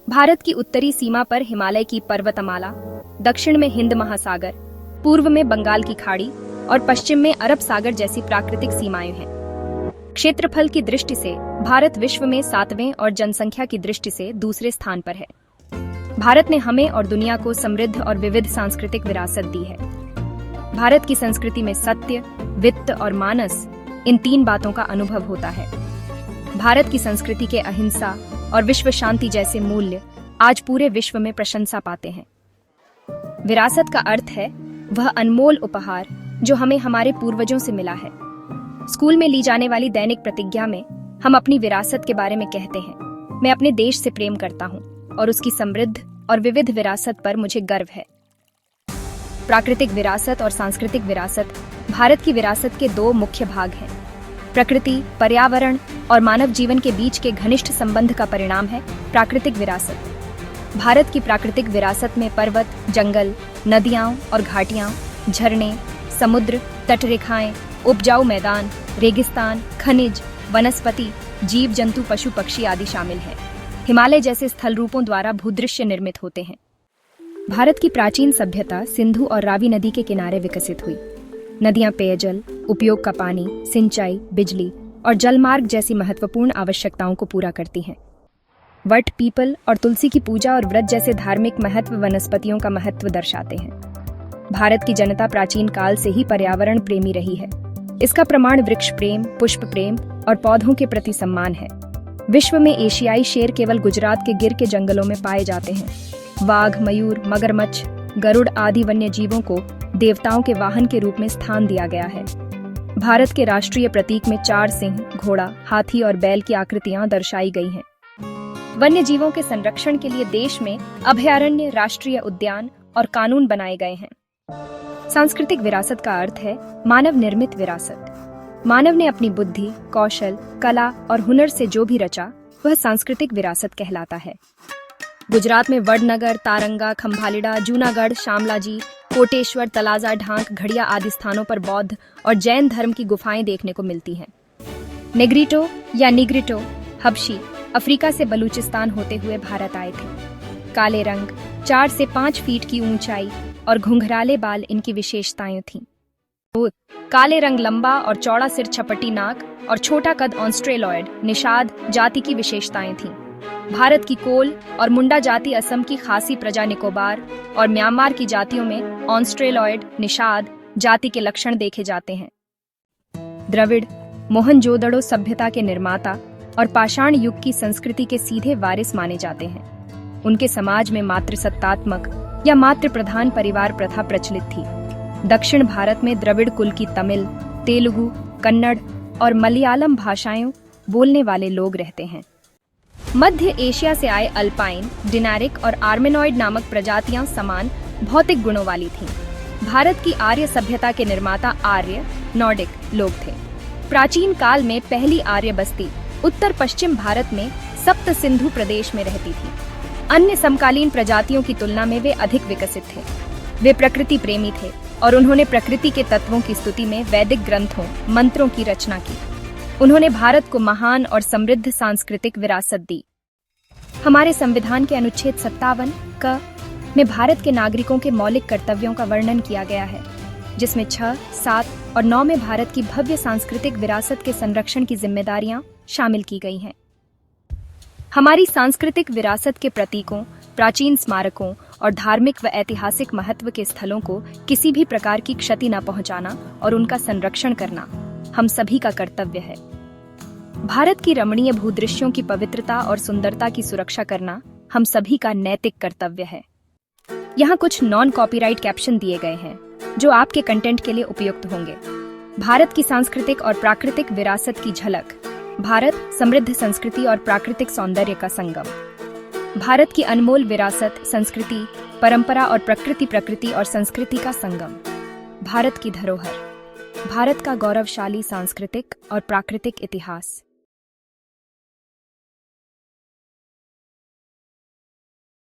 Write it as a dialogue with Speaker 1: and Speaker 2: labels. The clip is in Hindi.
Speaker 1: भारत की उत्तरी सीमा पर हिमालय की पर्वतमाला, दक्षिण में हिंद महासागर, पूर्व में बंगाल की खाड़ी और पश्चिम में अरब सागर जैसी प्राकृतिक सीमाएं हैं। क्षेत्रफल की दृष्टि से भारत विश्व में 7वें और जनसंख्या की दृष्टि से दूसरे स्थान पर है। भारत ने हमें और दुनिया को समृद्ध और विविध सांस्कृतिक विरासत दी है। भारत की संस्कृति में सत्य, वित्त और मानस, इन 3 बातों का अनुभव होता है। भारत की संस्कृति के अहिंसा और विश्व शांति जैसे मूल्य आज पूरे विश्व में प्रशंसा पाते हैं। विरासत का अर्थ है वह अनमोल उपहार जो हमें हमारे पूर्वजों से मिला है। स्कूल में ली जाने वाली दैनिक प्रतिज्ञा में हम अपनी विरासत के बारे में कहते हैं, मैं अपने देश से प्रेम करता हूँ और उसकी समृद्ध और विविध विरासत पर मुझे गर्व है। प्राकृतिक विरासत और सांस्कृतिक विरासत भारत की विरासत के 2 मुख्य भाग हैं। प्रकृति, पर्यावरण और मानव जीवन के बीच के घनिष्ठ संबंध का परिणाम है प्राकृतिक विरासत। भारत की प्राकृतिक विरासत में पर्वत, जंगल, नदियां और घाटियां, झरने, समुद्र, तटरेखाएं, उपजाऊ मैदान, रेगिस्तान, खनिज, वनस्पति, जीव जंतु, पशु पक्षी आदि शामिल हैं। हिमालय जैसे स्थल रूपों द्वारा भूदृश्य निर्मित होते हैं। भारत की प्राचीन सभ्यता सिंधु और रावी नदी के किनारे विकसित हुई। नदियां पेयजल, उपयोग का पानी, सिंचाई, बिजली और जलमार्ग जैसी महत्वपूर्ण आवश्यकताओं को पूरा करती हैं। वट, पीपल और तुलसी की पूजा और व्रत जैसे धार्मिक महत्व वनस्पतियों का महत्व दर्शाते हैं। भारत की जनता प्राचीन काल से ही पर्यावरण प्रेमी रही है। इसका प्रमाण वृक्ष प्रेम, पुष्प प्रेम और पौधों के प्रति सम्मान है। विश्व में एशियाई शेर केवल गुजरात के गिर के जंगलों में पाए जाते हैं। वाघ, मयूर, मगरमच्छ, गरुड़ आदि वन्य जीवों को देवताओं के वाहन के रूप में स्थान दिया गया है। भारत के राष्ट्रीय प्रतीक में 4 सिंह, घोड़ा, हाथी और बैल की आकृतियां दर्शाई गई हैं। वन्य जीवों के संरक्षण के लिए देश में अभयारण्य, राष्ट्रीय उद्यान और कानून बनाए गए हैं। सांस्कृतिक विरासत का अर्थ है मानव निर्मित विरासत। मानव ने अपनी बुद्धि, कौशल, कला और हुनर से जो भी रचा वह सांस्कृतिक विरासत कहलाता है। गुजरात में वडनगर, तारंगा, खंभालिडा, जूनागढ़, शामलाजी, कोटेश्वर, तलाजा, ढांक, घड़िया आदि स्थानों पर बौद्ध और जैन धर्म की गुफाएं देखने को मिलती हैं। नेग्रिटो या निग्रिटो हबशी अफ्रीका से बलूचिस्तान होते हुए भारत आए थे। काले रंग, 4 से 5 फीट की ऊंचाई और घुंघराले बाल इनकी विशेषताएं थीं। काले रंग, लंबा और चौड़ा सिर, छपटी नाक और छोटा कद ऑस्ट्रेलॉयड निषाद जाति की विशेषताएं थीं। भारत की कोल और मुंडा जाति, असम की खासी, प्रजा निकोबार और म्यांमार की जातियों में ऑस्ट्रेलॉयड निषाद जाति के लक्षण देखे जाते हैं। द्रविड़ मोहनजोदड़ो सभ्यता के निर्माता और पाषाण युग की संस्कृति के सीधे वारिस माने जाते हैं। उनके समाज में मातृसत्तात्मक या मातृ प्रधान परिवार प्रथा प्रचलित थी। दक्षिण भारत में द्रविड़ कुल की तमिल, तेलुगु, कन्नड़ और मलयालम भाषाएं बोलने वाले लोग रहते हैं। मध्य एशिया से आए अल्पाइन, डिनारिक और आर्मेनॉइड नामक प्रजातियां समान भौतिक गुणों वाली थीं। भारत की आर्य सभ्यता के निर्माता आर्य, नॉर्डिक लोग थे। प्राचीन काल में पहली आर्य बस्ती उत्तर पश्चिम भारत में सप्त सिंधु प्रदेश में रहती थी। अन्य समकालीन प्रजातियों की तुलना में वे अधिक विकसित थे। वे प्रकृति प्रेमी थे और उन्होंने प्रकृति के तत्वों की स्तुति में वैदिक ग्रंथों, मंत्रों की रचना की। उन्होंने भारत को महान और समृद्ध सांस्कृतिक विरासत दी। हमारे संविधान के अनुच्छेद 57 क में भारत के नागरिकों के मौलिक कर्तव्यों का वर्णन किया गया है, जिसमें 6, 7 और 9 में भारत की भव्य सांस्कृतिक विरासत के संरक्षण की जिम्मेदारियां शामिल की गई हैं। हमारी सांस्कृतिक विरासत के प्रतीकों, प्राचीन स्मारकों और धार्मिक व ऐतिहासिक महत्व के स्थलों को किसी भी प्रकार की क्षति न पहुंचाना और उनका संरक्षण करना हम सभी का कर्तव्य है। भारत की रमणीय भूदृश्यों की पवित्रता और सुंदरता की सुरक्षा करना हम सभी का नैतिक कर्तव्य है। यहाँ कुछ नॉन कॉपीराइट कैप्शन दिए गए हैं जो आपके कंटेंट के लिए उपयुक्त होंगे। भारत की सांस्कृतिक और प्राकृतिक विरासत की झलक। भारत समृद्ध संस्कृति और प्राकृतिक सौंदर्य का संगम। भारत की अनमोल विरासत, संस्कृति, परंपरा और प्रकृति और संस्कृति का संगम। भारत की धरोहर। भारत का गौरवशाली सांस्कृतिक और प्राकृतिक इतिहास।